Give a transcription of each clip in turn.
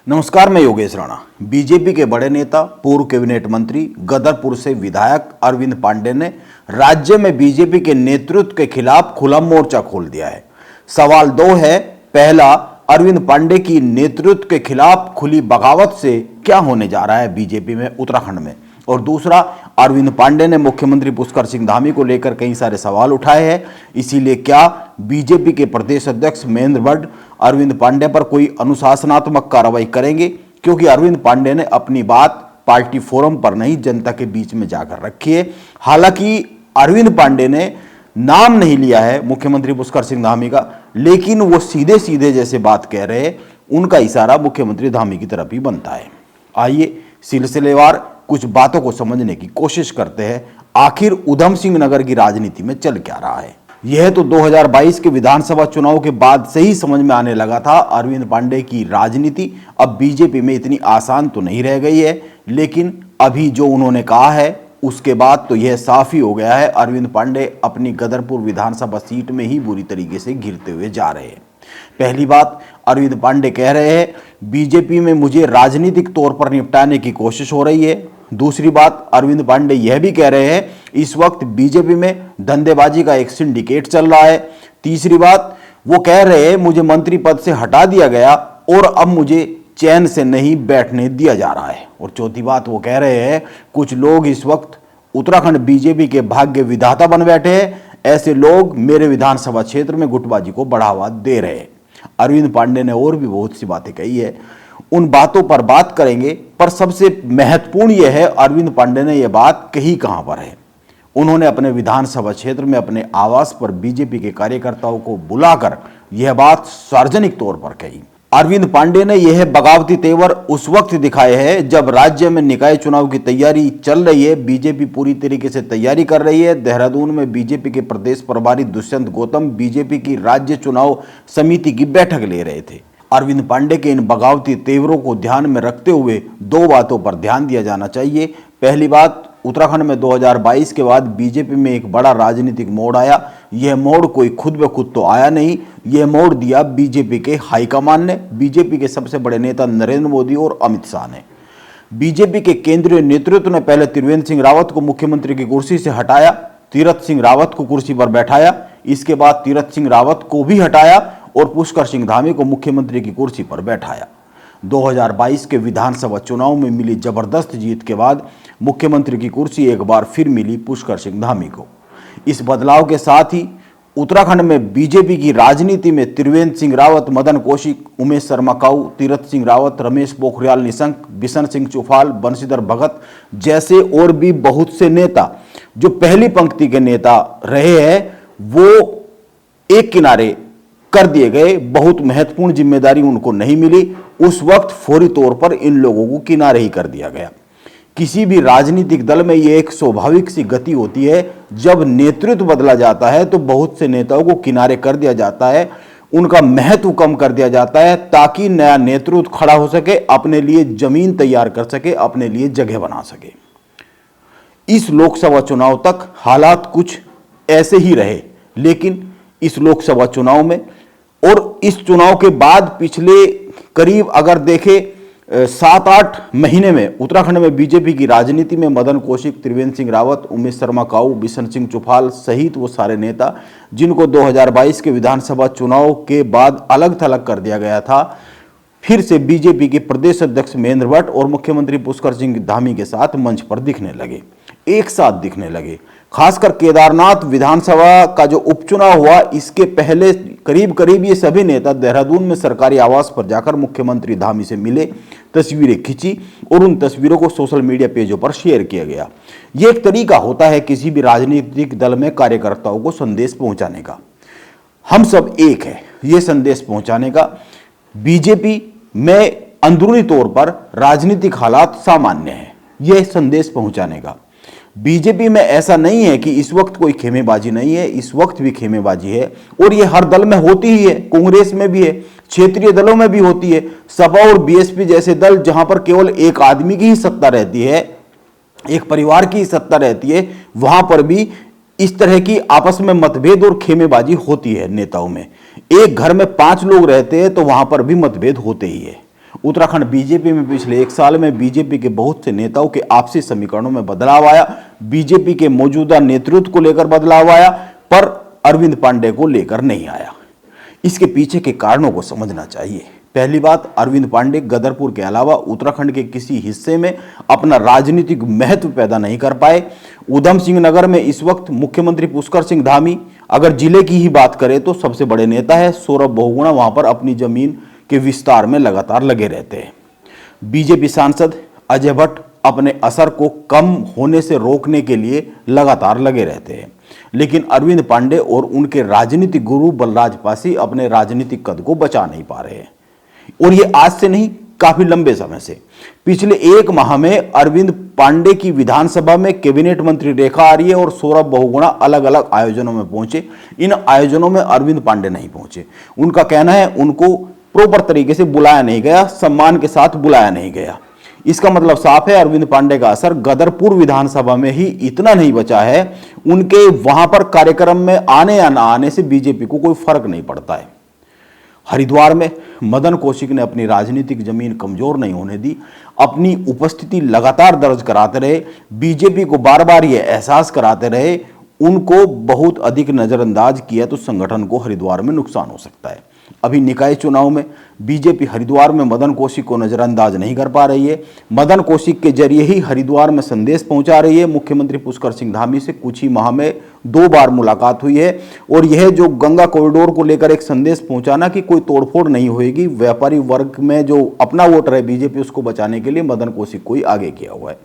नमस्कार, मैं योगेश राणा। बीजेपी के बड़े नेता पूर्व कैबिनेट मंत्री गदरपुर से विधायक अरविंद पांडे ने राज्य में बीजेपी के नेतृत्व के खिलाफ खुला मोर्चा खोल दिया है। सवाल दो है, पहला, अरविंद पांडे की नेतृत्व के खिलाफ खुली बगावत से क्या होने जा रहा है बीजेपी में उत्तराखंड में, और दूसरा, अरविंद पांडे ने मुख्यमंत्री पुष्कर सिंह धामी को लेकर कई सारे सवाल उठाए हैं। इसीलिए क्या बीजेपी के प्रदेश अध्यक्ष महेंद्र भट्ट अरविंद पांडे पर कोई अनुशासनात्मक कार्रवाई करेंगे, क्योंकि अरविंद पांडे ने अपनी बात पार्टी फोरम पर नहीं जनता के बीच में जाकर रखी है। हालांकि अरविंद पांडे ने नाम नहीं लिया है मुख्यमंत्री पुष्कर सिंह धामी का, लेकिन वो सीधे सीधे जैसे बात कह रहे हैं उनका इशारा मुख्यमंत्री धामी की तरफ ही बनता है। आइए सिलसिलेवार कुछ बातों को समझने की कोशिश करते हैं। आखिर उधम सिंह नगर की राजनीति में चल क्या रहा है? यह तो 2022 के विधानसभा चुनाव के बाद से ही समझ में आने लगा था। अरविंद पांडे की राजनीति अब बीजेपी में इतनी आसान तो नहीं रह गई है, लेकिन अभी जो उन्होंने कहा है उसके बाद तो यह साफ ही हो गया है, अरविंद पांडे अपनी गदरपुर विधानसभा सीट में ही बुरी तरीके से घिरते हुए जा रहे हैं। पहली बात, अरविंद पांडे कह रहे हैं बीजेपी में मुझे राजनीतिक तौर पर निपटाने की कोशिश हो रही है। दूसरी बात, अरविंद पांडे यह भी कह रहे हैं इस वक्त बीजेपी में धंधेबाजी का एक सिंडिकेट चल रहा है। तीसरी बात, वो कह रहे हैं मुझे मंत्री पद से हटा दिया गया और अब मुझे चैन से नहीं बैठने दिया जा रहा है। और चौथी बात, वो कह रहे हैं कुछ लोग इस वक्त उत्तराखंड बीजेपी के भाग्य विधाता बन बैठे हैं, ऐसे लोग मेरे विधानसभा क्षेत्र में गुटबाजी को बढ़ावा दे रहे हैं। अरविंद पांडे ने और भी बहुत सी बातें कही है, उन बातों पर बात करेंगे, पर सबसे महत्वपूर्ण यह है अरविंद पांडे ने यह बात कही कहां पर है। उन्होंने अपने विधानसभा क्षेत्र में अपने आवास पर बीजेपी के कार्यकर्ताओं को बुलाकर यह बात सार्वजनिक तौर पर कही। अरविंद पांडे ने यह बगावती तेवर उस वक्त दिखाए हैं जब राज्य में निकाय चुनाव की तैयारी चल रही है। बीजेपी पूरी तरीके से तैयारी कर रही है। देहरादून में बीजेपी के प्रदेश प्रभारी दुष्यंत गौतम बीजेपी की राज्य चुनाव समिति की बैठक ले रहे थे। अरविंद पांडे के इन बगावती तेवरों को ध्यान में रखते हुए दो बातों पर ध्यान दिया जाना चाहिए। पहली बात, उत्तराखंड में 2022 के बाद बीजेपी में एक बड़ा राजनीतिक मोड़ आया। यह मोड़ कोई खुद ब खुद तो आया नहीं, यह मोड़ दिया बीजेपी के हाईकमान ने, बीजेपी के सबसे बड़े नेता नरेंद्र मोदी और अमित शाह ने। बीजेपी के केंद्रीय नेतृत्व ने पहले त्रिवेंद्र सिंह रावत को मुख्यमंत्री की कुर्सी से हटाया, तीरथ सिंह रावत को कुर्सी पर बैठाया। इसके बाद तीरथ सिंह रावत को भी हटाया और पुष्कर सिंह धामी को मुख्यमंत्री की कुर्सी पर बैठाया। 2022 के विधानसभा चुनाव में मिली जबरदस्त जीत के बाद मुख्यमंत्री की कुर्सी एक बार फिर मिली पुष्कर सिंह धामी को। इस बदलाव के साथ ही उत्तराखंड में बीजेपी की राजनीति में त्रिवेंद्र सिंह रावत, मदन कौशिक, उमेश शर्मा काऊ, तीरथ सिंह रावत, रमेश पोखरियाल निशंक, बिशन सिंह चुफाल, बंशीधर भगत जैसे और भी बहुत से नेता जो पहली पंक्ति के नेता रहे हैं वो एक किनारे कर दिए गए। बहुत महत्वपूर्ण जिम्मेदारी उनको नहीं मिली। उस वक्त फौरी तौर पर इन लोगों को किनारे ही कर दिया गया। किसी भी राजनीतिक दल में यह एक स्वाभाविक सी गति होती है, जब नेतृत्व बदला जाता है तो बहुत से नेताओं को किनारे कर दिया जाता है, उनका महत्व कम कर दिया जाता है ताकि नया नेतृत्व खड़ा हो सके, अपने लिए जमीन तैयार कर सके, अपने लिए जगह बना सके। इस लोकसभा चुनाव तक हालात कुछ ऐसे ही रहे, लेकिन इस लोकसभा चुनाव में और इस चुनाव के बाद पिछले करीब अगर देखें 7-8 महीने में उत्तराखंड में बीजेपी की राजनीति में मदन कौशिक, त्रिवेंद्र सिंह रावत, उमेश शर्मा काऊ, बिशन सिंह चुफाल सहित वो सारे नेता जिनको 2022 के विधानसभा चुनाव के बाद अलग थलग कर दिया गया था, फिर से बीजेपी के प्रदेश अध्यक्ष महेंद्र भट्ट और मुख्यमंत्री पुष्कर सिंह धामी के साथ मंच पर दिखने लगे, एक साथ दिखने लगे। खासकर केदारनाथ विधानसभा का जो उपचुनाव हुआ, इसके पहले करीब करीब ये सभी नेता देहरादून में सरकारी आवास पर जाकर मुख्यमंत्री धामी से मिले, तस्वीरें खींची और उन तस्वीरों को सोशल मीडिया पेजों पर शेयर किया गया। ये एक तरीका होता है किसी भी राजनीतिक दल में कार्यकर्ताओं को संदेश पहुंचाने का। हम सब एक है, ये संदेश पहुंचाने का। बीजेपी में अंदरूनी तौर पर राजनीतिक हालात सामान्य है, यह संदेश पहुंचाने का। बीजेपी में ऐसा नहीं है कि इस वक्त कोई खेमेबाजी नहीं है, इस वक्त भी खेमेबाजी है और ये हर दल में होती ही है। कांग्रेस में भी है, क्षेत्रीय दलों में भी होती है। सपा और बीएसपी जैसे दल जहां पर केवल एक आदमी की ही सत्ता रहती है, एक परिवार की ही सत्ता रहती है, वहां पर भी इस तरह की आपस में मतभेद और खेमेबाजी होती है नेताओं में। एक घर में 5 लोग रहते हैं तो वहां पर भी मतभेद होते ही है। उत्तराखंड बीजेपी में पिछले एक साल में बीजेपी के बहुत से नेताओं के आपसी समीकरणों में बदलाव आया। बीजेपी के मौजूदा नेतृत्व को लेकर बदलाव आया, पर अरविंद पांडे को लेकर नहीं आया। इसके पीछे के कारणों को समझना चाहिए। पहली बात, अरविंद पांडे गदरपुर के अलावा उत्तराखंड के किसी हिस्से में अपना राजनीतिक महत्व पैदा नहीं कर पाए। उधम सिंह नगर में इस वक्त मुख्यमंत्री पुष्कर सिंह धामी, अगर जिले की ही बात करें तो सबसे बड़े नेता है। सौरभ बहुगुणा वहां पर अपनी जमीन के विस्तार में लगातार लगे रहते हैं। बीजेपी सांसद अजय भट्ट अपने असर को कम होने से रोकने के लिए लगातार लगे रहते हैं, लेकिन अरविंद पांडे और उनके राजनीतिक गुरु बलराज पासी अपने राजनीतिक कद को बचा नहीं पा रहे हैं। और ये आज से नहीं, काफी लंबे समय से। पिछले एक माह में अरविंद पांडे की विधानसभा में कैबिनेट मंत्री रेखा आर्य और सौरभ बहुगुणा अलग अलग आयोजनों में पहुंचे। इन आयोजनों में अरविंद पांडे नहीं पहुंचे। उनका कहना है उनको प्रॉपर तरीके से बुलाया नहीं गया, सम्मान के साथ बुलाया नहीं गया। इसका मतलब साफ है, अरविंद पांडे का असर गदरपुर विधानसभा में ही इतना नहीं बचा है, उनके वहां पर कार्यक्रम में आने या ना आने से बीजेपी को कोई फर्क नहीं पड़ता है। हरिद्वार में मदन कौशिक ने अपनी राजनीतिक जमीन कमजोर नहीं होने दी, अपनी उपस्थिति लगातार दर्ज कराते रहे, बीजेपी को बार बार यह एहसास कराते रहे। उनको बहुत अधिक नजरअंदाज किया तो संगठन को हरिद्वार में नुकसान हो सकता है। अभी निकाय चुनाव में बीजेपी हरिद्वार में मदन कौशिक को नजरअंदाज नहीं कर पा रही है। मदन कौशिक के जरिए ही हरिद्वार में संदेश पहुंचा रही है। मुख्यमंत्री पुष्कर सिंह धामी से कुछ ही माह में 2 बार मुलाकात हुई है, और यह जो गंगा कॉरिडोर को लेकर एक संदेश पहुंचाना कि कोई तोड़फोड़ नहीं होगी, व्यापारी वर्ग में जो अपना वोटर है बीजेपी उसको बचाने के लिए मदन कौशिक को ही आगे किया हुआ है।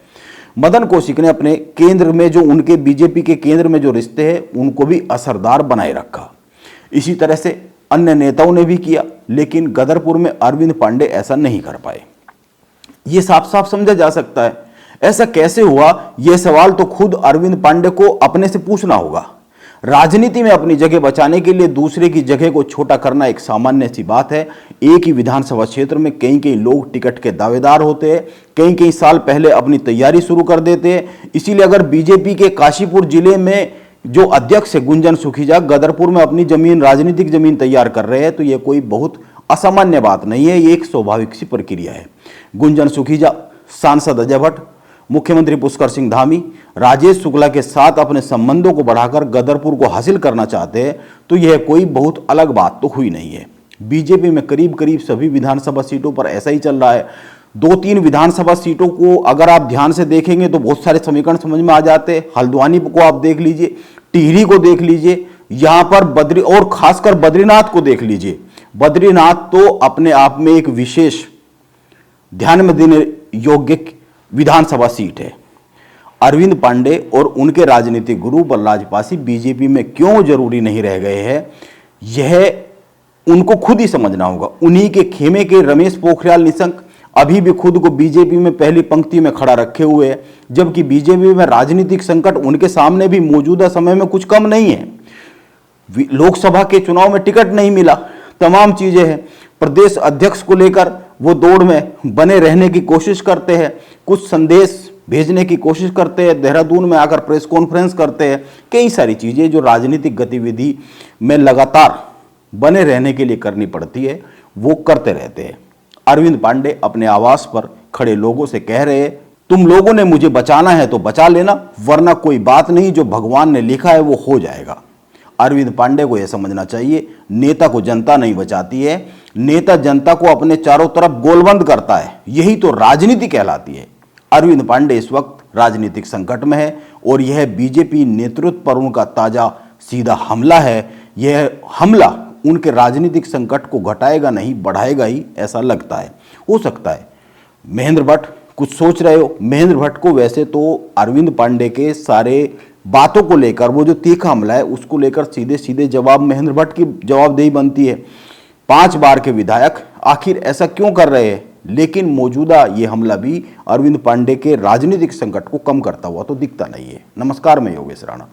मदन कौशिक ने अपने केंद्र में जो उनके बीजेपी के केंद्र में जो रिश्ते हैं उनको भी असरदार बनाए रखा। इसी तरह से अन्य नेताओं ने भी किया, लेकिन गदरपुर में अरविंद पांडे ऐसा नहीं कर पाए। यह साफ साफ समझा जा सकता है। ऐसा कैसे हुआ, यह सवाल तो खुद अरविंद पांडे को अपने से पूछना होगा। राजनीति में अपनी जगह बचाने के लिए दूसरे की जगह को छोटा करना एक सामान्य सी बात है। एक ही विधानसभा क्षेत्र में कई कई लोग टिकट के दावेदार होते हैं, कई कई साल पहले अपनी तैयारी शुरू कर देते हैं। इसीलिए अगर बीजेपी के काशीपुर जिले में जो अध्यक्ष है गुंजन सुखीजा गदरपुर में अपनी जमीन, राजनीतिक जमीन तैयार कर रहे हैं, तो यह कोई बहुत असामान्य बात नहीं है, ये एक स्वाभाविक सी प्रक्रिया है। गुंजन सुखीजा, सांसद अजय भट्ट, मुख्यमंत्री पुष्कर सिंह धामी, राजेश शुक्ला के साथ अपने संबंधों को बढ़ाकर गदरपुर को हासिल करना चाहते हैं, तो यह कोई बहुत अलग बात तो हुई नहीं है। बीजेपी में करीब करीब सभी विधानसभा सीटों पर ऐसा ही चल रहा है। 2-3 विधानसभा सीटों को अगर आप ध्यान से देखेंगे तो बहुत सारे समीकरण समझ में आ जाते हैं। हल्द्वानी को आप देख लीजिए, टिहरी को देख लीजिए, यहां पर बद्री और खासकर बद्रीनाथ को देख लीजिए। बद्रीनाथ तो अपने आप में एक विशेष ध्यान में देने योग्य विधानसभा सीट है। अरविंद पांडे और उनके राजनीतिक गुरु बलराज पासी बीजेपी में क्यों जरूरी नहीं रह गए हैं, यह उनको खुद ही समझना होगा। उन्हीं के खेमे के रमेश पोखरियाल निशंक अभी भी खुद को बीजेपी में पहली पंक्ति में खड़ा रखे हुए हैं, जबकि बीजेपी में राजनीतिक संकट उनके सामने भी मौजूदा समय में कुछ कम नहीं है। लोकसभा के चुनाव में टिकट नहीं मिला, तमाम चीजें हैं। प्रदेश अध्यक्ष को लेकर वो दौड़ में बने रहने की कोशिश करते हैं, कुछ संदेश भेजने की कोशिश करते हैं, देहरादून में आकर प्रेस कॉन्फ्रेंस करते हैं, कई सारी चीजें जो राजनीतिक गतिविधि में लगातार बने रहने के लिए करनी पड़ती है, वो करते रहते हैं। अरविंद पांडे अपने आवास पर खड़े लोगों से कह रहे हैं, तुम लोगों ने मुझे बचाना है तो बचा लेना, वरना कोई बात नहीं, जो भगवान ने लिखा है वो हो जाएगा। अरविंद पांडे को यह समझना चाहिए, नेता को जनता नहीं बचाती है, नेता जनता को अपने चारों तरफ गोलबंद करता है, यही तो राजनीति कहलाती है। अरविंद पांडे इस वक्त राजनीतिक संकट में है, और यह बीजेपी नेतृत्व पर उनका ताजा सीधा हमला है। यह हमला उनके राजनीतिक संकट को घटाएगा नहीं, बढ़ाएगा ही, ऐसा लगता है। हो सकता है महेंद्र भट्ट कुछ सोच रहे हो। महेंद्र भट्ट को वैसे तो अरविंद पांडे के सारे बातों को लेकर, वो जो तीखा हमला है उसको लेकर सीधे सीधे जवाब महेंद्र भट्ट की जवाबदेही बनती है। 5 बार के विधायक आखिर ऐसा क्यों कर रहे हैं, लेकिन मौजूदा ये हमला भी अरविंद पांडे के राजनीतिक संकट को कम करता हुआ तो दिखता नहीं है। नमस्कार, मैं योगेश राणा।